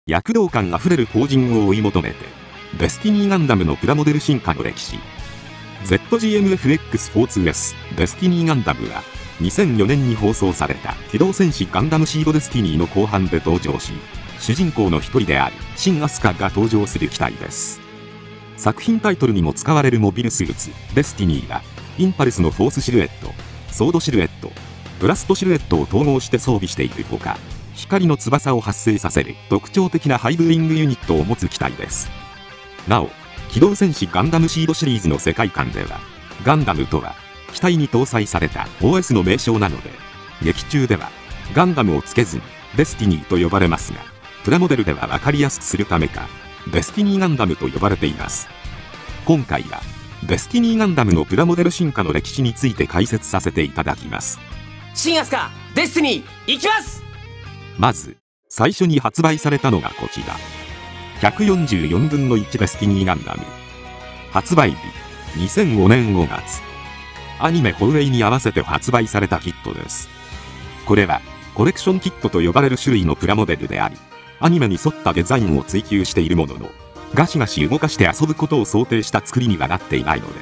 躍動感あふれるポージングを追い求めて、デスティニーガンダムのプラモデル進化の歴史。ZGMFX42S デスティニーガンダムは、2004年に放送された機動戦士ガンダムシードデスティニーの後半で登場し、主人公の一人であるシン・アスカが登場する機体です。作品タイトルにも使われるモビルスーツ、デスティニーは、インパルスのフォースシルエット、ソードシルエット、ブラストシルエットを統合して装備しているほか、光の翼を発生させる特徴的なハイブウィングユニットを持つ機体です。なお、機動戦士ガンダムシードシリーズの世界観では、ガンダムとは、機体に搭載された OS の名称なので、劇中では、ガンダムをつけずに、デスティニーと呼ばれますが、プラモデルでは分かりやすくするためか、デスティニーガンダムと呼ばれています。今回は、デスティニーガンダムのプラモデル進化の歴史について解説させていただきます。シン・アスカ、デスティニー、行きます。まず、最初に発売されたのがこちら。144分の1デスティニーガンダム。発売日、2005年5月。アニメ放映に合わせて発売されたキットです。これは、コレクションキットと呼ばれる種類のプラモデルであり、アニメに沿ったデザインを追求しているものの、ガシガシ動かして遊ぶことを想定した作りにはなっていないので、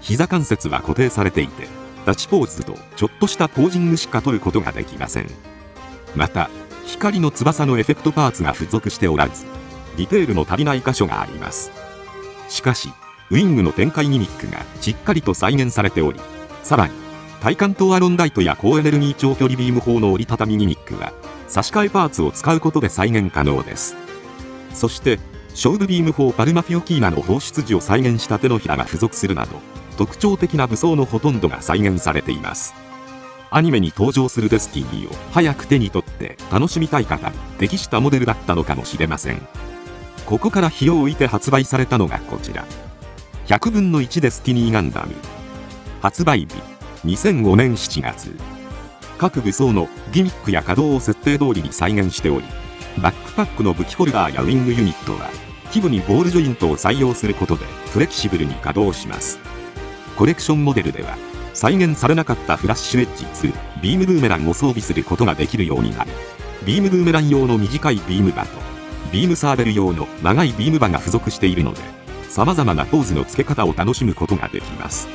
膝関節は固定されていて、立ちポーズとちょっとしたポージングしか取ることができません。また、光の翼のエフェクトパーツが付属しておらず、ディテールの足りない箇所があります。しかし、ウィングの展開ギミックがしっかりと再現されており、さらに、対艦トアロンライトや高エネルギー長距離ビーム砲の折りたたみギミックは、差し替えパーツを使うことで再現可能です。そして、勝負ビーム砲パルマフィオキーナの放出時を再現した手のひらが付属するなど、特徴的な武装のほとんどが再現されています。アニメに登場するデスティニーを早く手に取って楽しみたい方に適したモデルだったのかもしれません。ここから日を置いて発売されたのがこちら。100分の1デスティニーガンダム。発売日、2005年7月。各武装のギミックや稼働を設定通りに再現しており、バックパックの武器ホルダーやウィングユニットは、基部にボールジョイントを採用することでフレキシブルに稼働します。コレクションモデルでは、再現されなかったフラッシュエッジ2、ビームブーメランを装備することができるようになり、ビームブーメラン用の短いビーム刃と、ビームサーベル用の長いビーム刃が付属しているので、様々なポーズの付け方を楽しむことができます。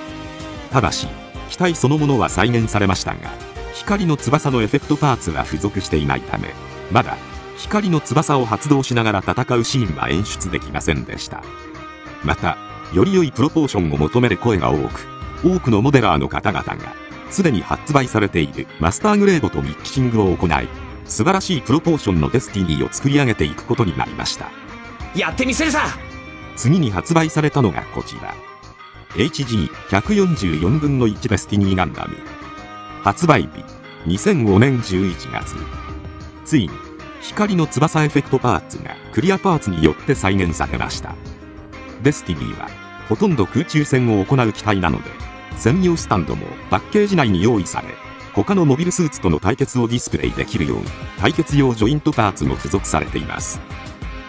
ただし、機体そのものは再現されましたが、光の翼のエフェクトパーツは付属していないため、まだ、光の翼を発動しながら戦うシーンは演出できませんでした。また、より良いプロポーションを求める声が多くのモデラーの方々が、すでに発売されているマスターグレードとミキシングを行い、素晴らしいプロポーションのデスティニーを作り上げていくことになりました。やってみせるさ。次に発売されたのがこちら。HG144分の1デスティニーガンダム。発売日、2005年11月。ついに、光の翼エフェクトパーツがクリアパーツによって再現されました。デスティニーはほとんど空中戦を行う機体なので、専用スタンドもパッケージ内に用意され、他のモビルスーツとの対決をディスプレイできるように対決用ジョイントパーツも付属されています。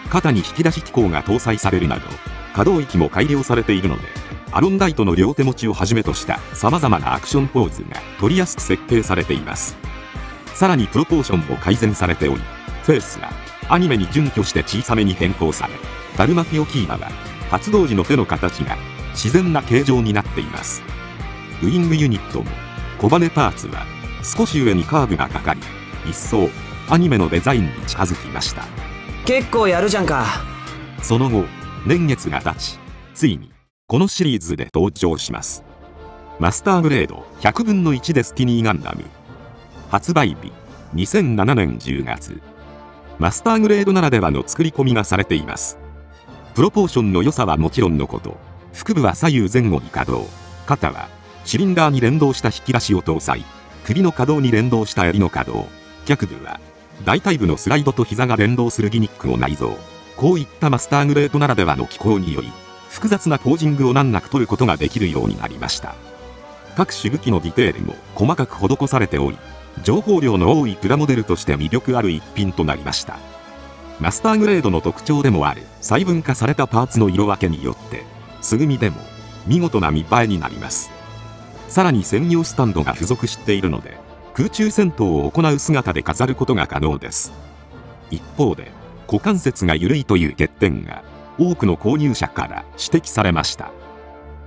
肩に引き出し機構が搭載されるなど、可動域も改良されているので、アロンライトの両手持ちをはじめとした様々なアクションポーズが取りやすく設計されています。さらにプロポーションも改善されており、フェースはアニメに準拠して小さめに変更され、ダルマフィオキーナは発動時の手の形が自然な形状になっています。ウイングユニットも小バネパーツは少し上にカーブがかかり、一層アニメのデザインに近づきました。結構やるじゃんか。その後、年月が経ち、ついにこのシリーズで登場します。マスターグレード100分の1デスティニーガンダム。発売日、2007年10月。マスターグレードならではの作り込みがされています。プロポーションの良さはもちろんのこと、腹部は左右前後に稼働、肩はシリンダーに連動した引き出しを搭載、首の可動に連動した襟の可動、脚部は大腿部のスライドと膝が連動するギミックを内蔵。こういったマスターグレードならではの機構により、複雑なポージングを難なく取ることができるようになりました。各種武器のディテールも細かく施されており、情報量の多いプラモデルとして魅力ある一品となりました。マスターグレードの特徴でもある細分化されたパーツの色分けによって、素組みでも見事な見栄えになります。さらに専用スタンドが付属しているので、空中戦闘を行う姿で飾ることが可能です。一方で、股関節が緩いという欠点が多くの購入者から指摘されました。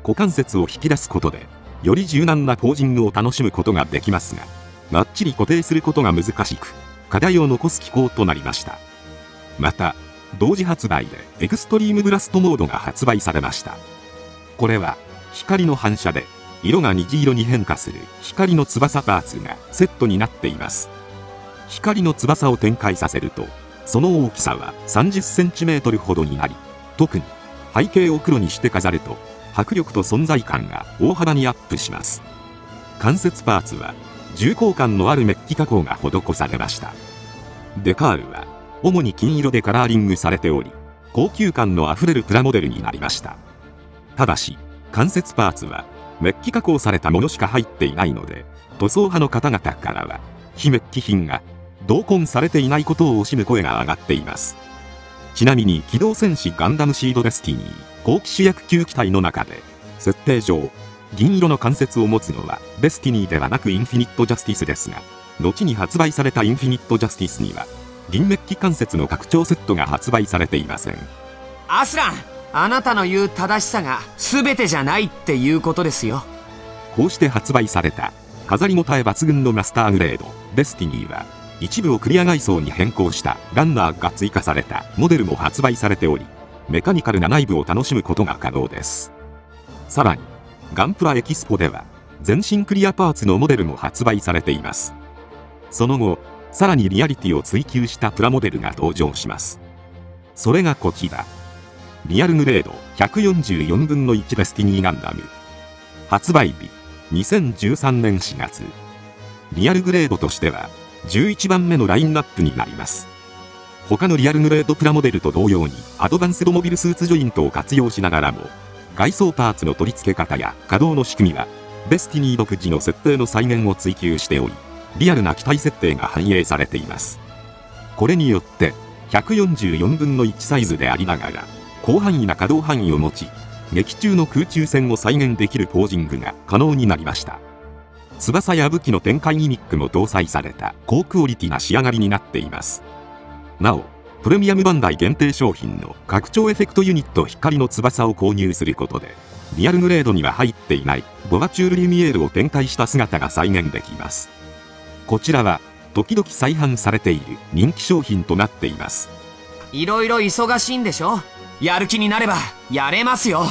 股関節を引き出すことでより柔軟なポージングを楽しむことができますが、がっちり固定することが難しく、課題を残す機構となりました。また同時発売でエクストリームブラストモードが発売されました。これは光の反射で色が虹色に変化する光の翼パーツがセットになっています。光の翼を展開させるとその大きさは 30cm ほどになり、特に背景を黒にして飾ると迫力と存在感が大幅にアップします。関節パーツは重厚感のあるメッキ加工が施されました。デカールは主に金色でカラーリングされており、高級感のあふれるプラモデルになりました。ただし関節パーツはメッキ加工されたものしか入っていないので、塗装派の方々からは非メッキ品が同梱されていないことを惜しむ声が上がっています。ちなみに機動戦士ガンダムシードデスティニー後期主役級機体の中で設定上銀色の関節を持つのはデスティニーではなくインフィニットジャスティスですが、後に発売されたインフィニットジャスティスには銀メッキ関節の拡張セットが発売されていません。アスラン、あなたの言う正しさが全てじゃないっていうことですよ。こうして発売された飾り応え抜群のマスターグレードデスティニーは一部をクリア外装に変更したランナーが追加されたモデルも発売されており、メカニカルな内部を楽しむことが可能です。さらにガンプラエキスポでは全身クリアパーツのモデルも発売されています。その後さらにリアリティを追求したプラモデルが登場します。それがこちら、リアルグレード144分の1デスティニーガンダム。発売日2013年4月。リアルグレードとしては11番目のラインナップになります。他のリアルグレードプラモデルと同様にアドバンスドモビルスーツジョイントを活用しながらも、外装パーツの取り付け方や稼働の仕組みはデスティニー独自の設定の再現を追求しており、リアルな機体設定が反映されています。これによって144分の1サイズでありながら広範囲な稼働範囲を持ち、劇中の空中戦を再現できるポージングが可能になりました。翼や武器の展開ギミックも搭載された高クオリティな仕上がりになっています。なおプレミアムバンダイ限定商品の拡張エフェクトユニット光の翼を購入することで、リアルグレードには入っていないボバチュール・リュミエールを展開した姿が再現できます。こちらは時々再販されている人気商品となっています。いろいろ忙しいんでしょ。やる気になればやれますよ。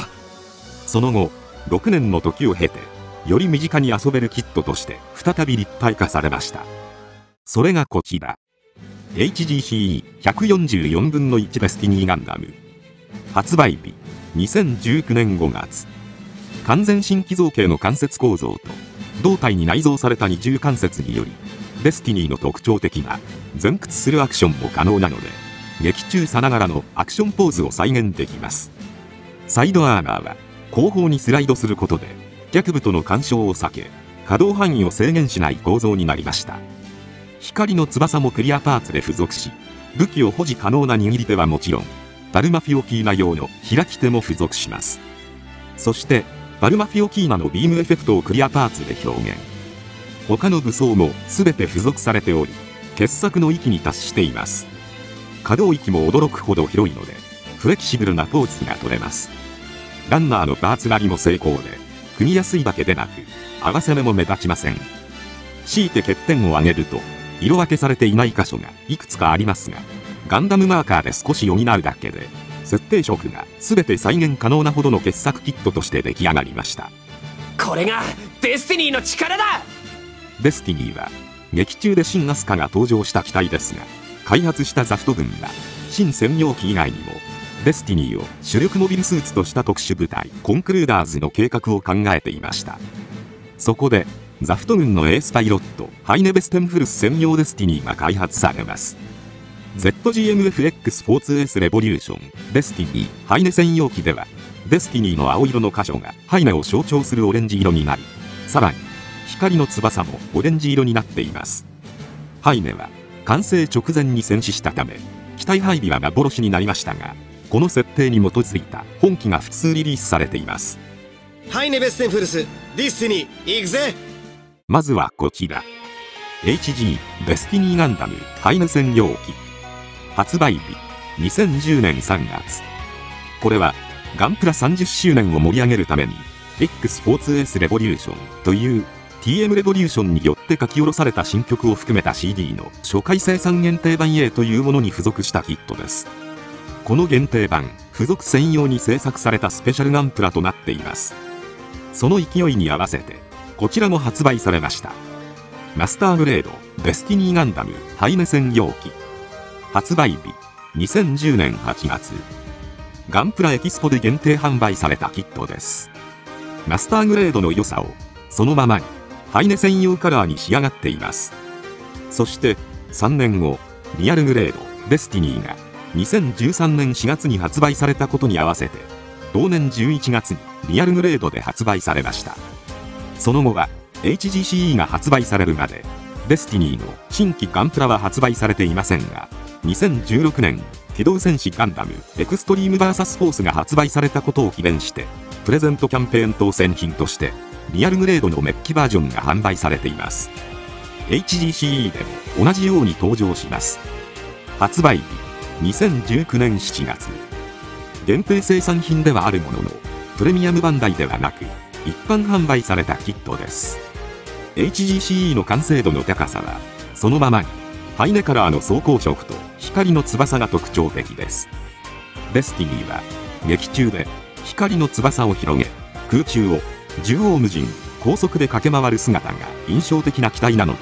その後6年の時を経てより身近に遊べるキットとして再び立体化されました。それがこちら、 HGCE144分の1デスティニーガンダム。発売日2019年5月。完全新規造形の関節構造と胴体に内蔵された二重関節により、デスティニーの特徴的な前屈するアクションも可能なので、劇中さながらのアクションポーズを再現できます。サイドアーマーは後方にスライドすることで脚部との干渉を避け、可動範囲を制限しない構造になりました。光の翼もクリアパーツで付属し、武器を保持可能な握り手はもちろん、バルマフィオキーナ用の開き手も付属します。そしてバルマフィオキーナのビームエフェクトをクリアパーツで表現。他の武装も全て付属されており、傑作の域に達しています。可動域も驚くほど広いのでフレキシブルなポーズが取れます。ランナーのパーツ割りも成功で、組みやすいだけでなく合わせ目も目立ちません。強いて欠点を挙げると、色分けされていない箇所がいくつかありますが、ガンダムマーカーで少し補うだけで設定色が全て再現可能なほどの傑作キットとして出来上がりました。これがデスティニーの力だ。デスティニーは劇中でシン・アスカが登場した機体ですが、開発したザフト軍はシン専用機以外にもデスティニーを主力モビルスーツとした特殊部隊コンクルーダーズの計画を考えていました。そこでザフト軍のエースパイロットハイネ・ベステンフルス専用デスティニーが開発されます。 ZGMFX42S レボリューションデスティニーハイネ専用機では、デスティニーの青色の箇所がハイネを象徴するオレンジ色になり、さらに光の翼もオレンジ色になっています。ハイネは完成直前に戦死したため機体配備は幻になりましたが、この設定に基づいた本機が複数リリースされています。ハイネ・ベステンフルスディスティニー行くぜ。まずはこちら、 HG デスティニーガンダムハイネ専用機。発売日2010年3月。これは、ガンプラ30周年を盛り上げるために、X スポーツエースレボリューションという TM レボリューションによって書き下ろされた新曲を含めた CD の初回生産限定版 A というものに付属したキットです。この限定版、付属専用に制作されたスペシャルガンプラとなっています。その勢いに合わせて、こちらも発売されました。マスターグレード、デスティニーガンダム、ハイネ専用機。発売日、2010年8月。ガンプラエキスポで限定販売されたキットです。マスターグレードの良さを、そのままに、ハイネ専用カラーに仕上がっています。そして、3年後、リアルグレード、デスティニーが、2013年4月に発売されたことに合わせて、同年11月にリアルグレードで発売されました。その後は、HGCE が発売されるまで、デスティニーの新規ガンプラは発売されていませんが、2016年、機動戦士ガンダムエクストリーム VS フォースが発売されたことを記念して、プレゼントキャンペーン当選品として、リアルグレードのメッキバージョンが販売されています。HGCE でも同じように登場します。発売日、2019年7月。限定生産品ではあるものの、プレミアムバンダイではなく、一般販売されたキットです。HGCE の完成度の高さは、そのままに、ハイネカラーの装甲色と光の翼が特徴的です。デスティニーは、劇中で光の翼を広げ、空中を縦横無尽、高速で駆け回る姿が印象的な機体なので、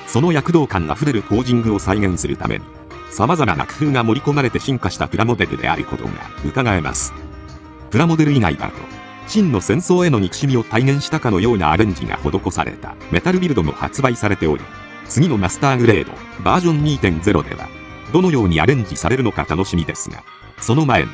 その躍動感あふれるポージングを再現するために、様々な工夫が盛り込まれて進化したプラモデルであることが伺えます。プラモデル以外だと、真の戦争への憎しみを体現したかのようなアレンジが施されたメタルビルドも発売されており、次のマスターグレードバージョン 2.0 では、どのようにアレンジされるのか楽しみですが、その前に、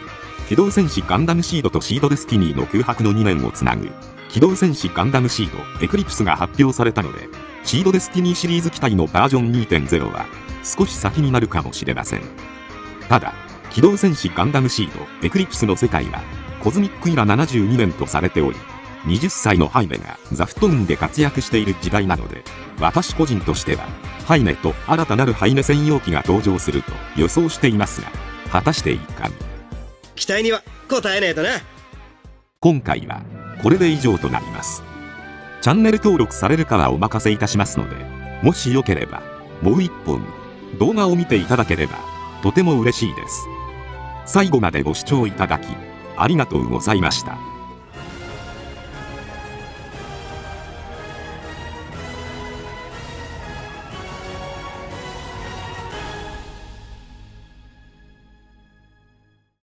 機動戦士ガンダムシードとシードデスティニーの空白の2年をつなぐ、機動戦士ガンダムシードエクリプスが発表されたので、シードデスティニーシリーズ機体のバージョン 2.0 は、少し先になるかもしれません。ただ、機動戦士ガンダムシードエクリプスの世界は、コズミックイラ72年とされており、20歳のハイネがザフトーンで活躍している時代なので、私個人としては、ハイネと新たなるハイネ専用機が登場すると予想していますが、果たしていかに。期待には応えねえとな。今回は、これで以上となります。チャンネル登録されるかはお任せいたしますので、もしよければ、もう一本、動画を見ていただければ、とても嬉しいです。最後までご視聴いただき、ありがとうございました。